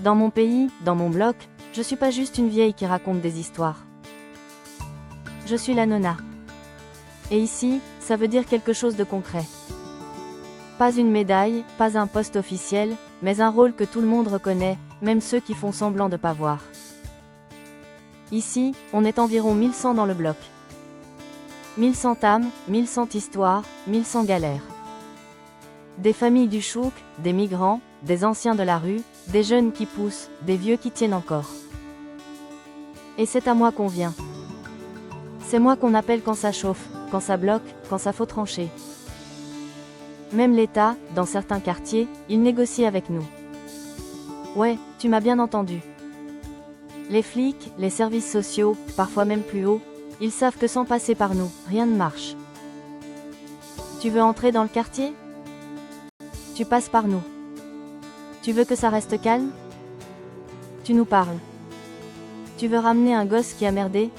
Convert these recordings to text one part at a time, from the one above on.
Dans mon pays, dans mon bloc, je suis pas juste une vieille qui raconte des histoires. Je suis la nonna. Et ici, ça veut dire quelque chose de concret. Pas une médaille, pas un poste officiel, mais un rôle que tout le monde reconnaît, même ceux qui font semblant de pas voir. Ici, on est environ 1100 dans le bloc. 1100 âmes, 1100 histoires, 1100 galères. Des familles du chouk, des migrants, des anciens de la rue, des jeunes qui poussent, des vieux qui tiennent encore. Et c'est à moi qu'on vient. C'est moi qu'on appelle quand ça chauffe, quand ça bloque, quand ça faut trancher. Même l'État, dans certains quartiers, il négocie avec nous. Ouais, tu m'as bien entendu. Les flics, les services sociaux, parfois même plus haut, ils savent que sans passer par nous, rien ne marche. Tu veux entrer dans le quartier? Tu passes par nous. Tu veux que ça reste calme? Tu nous parles. Tu veux ramener un gosse qui a merdé?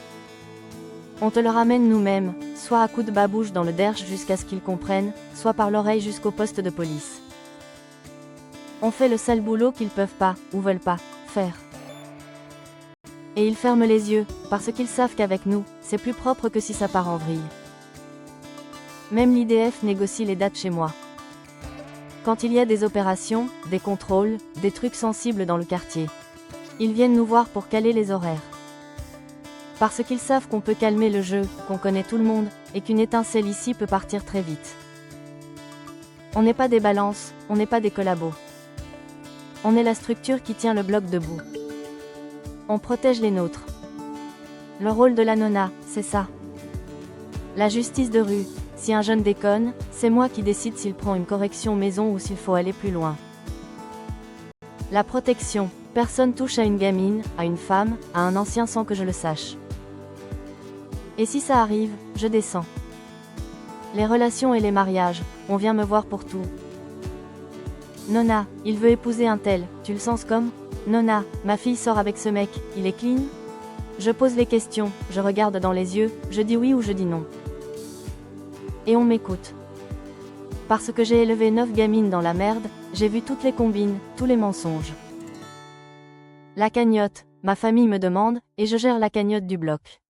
On te le ramène nous-mêmes, soit à coups de babouche dans le derche jusqu'à ce qu'ils comprennent, soit par l'oreille jusqu'au poste de police. On fait le sale boulot qu'ils peuvent pas, ou veulent pas, faire. Et ils ferment les yeux, parce qu'ils savent qu'avec nous, c'est plus propre que si ça part en vrille. Même l'IDF négocie les dates chez moi. Quand il y a des opérations, des contrôles, des trucs sensibles dans le quartier. Ils viennent nous voir pour caler les horaires. Parce qu'ils savent qu'on peut calmer le jeu, qu'on connaît tout le monde, et qu'une étincelle ici peut partir très vite. On n'est pas des balances, on n'est pas des collabos. On est la structure qui tient le bloc debout. On protège les nôtres. Le rôle de la nonna, c'est ça. La justice de rue. Si un jeune déconne, c'est moi qui décide s'il prend une correction maison ou s'il faut aller plus loin. La protection. Personne touche à une gamine, à une femme, à un ancien sans que je le sache. Et si ça arrive, je descends. Les relations et les mariages, on vient me voir pour tout. Nonna, il veut épouser un tel, tu le sens comme? Nonna, ma fille sort avec ce mec, il est clean? Je pose les questions, je regarde dans les yeux, je dis oui ou je dis non. Et on m'écoute. Parce que j'ai élevé 9 gamines dans la merde, j'ai vu toutes les combines, tous les mensonges. La cagnotte, ma famille me demande, et je gère la cagnotte du bloc.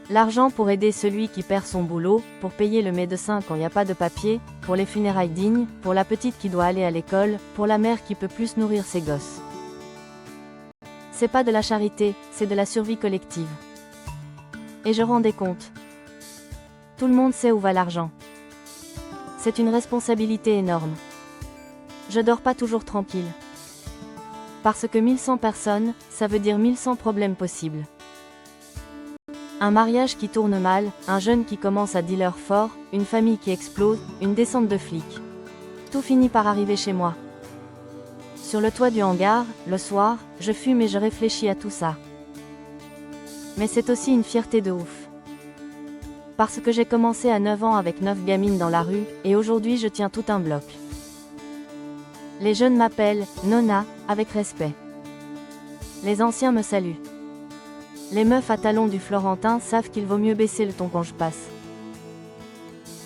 L'argent pour aider celui qui perd son boulot, pour payer le médecin quand il n'y a pas de papier, pour les funérailles dignes, pour la petite qui doit aller à l'école, pour la mère qui peut plus nourrir ses gosses. C'est pas de la charité, c'est de la survie collective. Et je rends des comptes. Tout le monde sait où va l'argent. C'est une responsabilité énorme. Je dors pas toujours tranquille. Parce que 1100 personnes, ça veut dire 1100 problèmes possibles. Un mariage qui tourne mal, un jeune qui commence à dealer fort, une famille qui explose, une descente de flics. Tout finit par arriver chez moi. Sur le toit du hangar, le soir, je fume et je réfléchis à tout ça. Mais c'est aussi une fierté de ouf. Parce que j'ai commencé à 9 ans avec 9 gamines dans la rue, et aujourd'hui je tiens tout un bloc. Les jeunes m'appellent Nonna, avec respect. Les anciens me saluent. Les meufs à talons du Florentin savent qu'il vaut mieux baisser le ton quand je passe.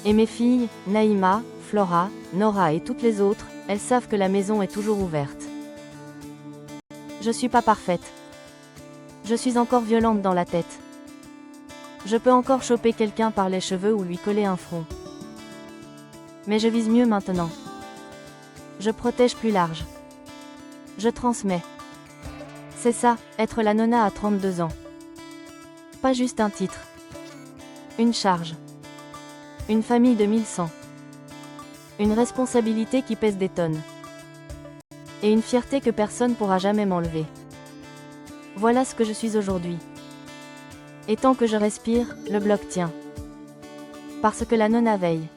Et mes filles, Naïma, Flora, Nora et toutes les autres, elles savent que la maison est toujours ouverte. Je suis pas parfaite. Je suis encore violente dans la tête. Je peux encore choper quelqu'un par les cheveux ou lui coller un front. Mais je vise mieux maintenant. Je protège plus large. Je transmets. C'est ça, être la nonna à 32 ans. Pas juste un titre. Une charge. Une famille de 1100. Une responsabilité qui pèse des tonnes. Et une fierté que personne pourra jamais m'enlever. Voilà ce que je suis aujourd'hui. Et tant que je respire, le bloc tient. Parce que la nonna veille.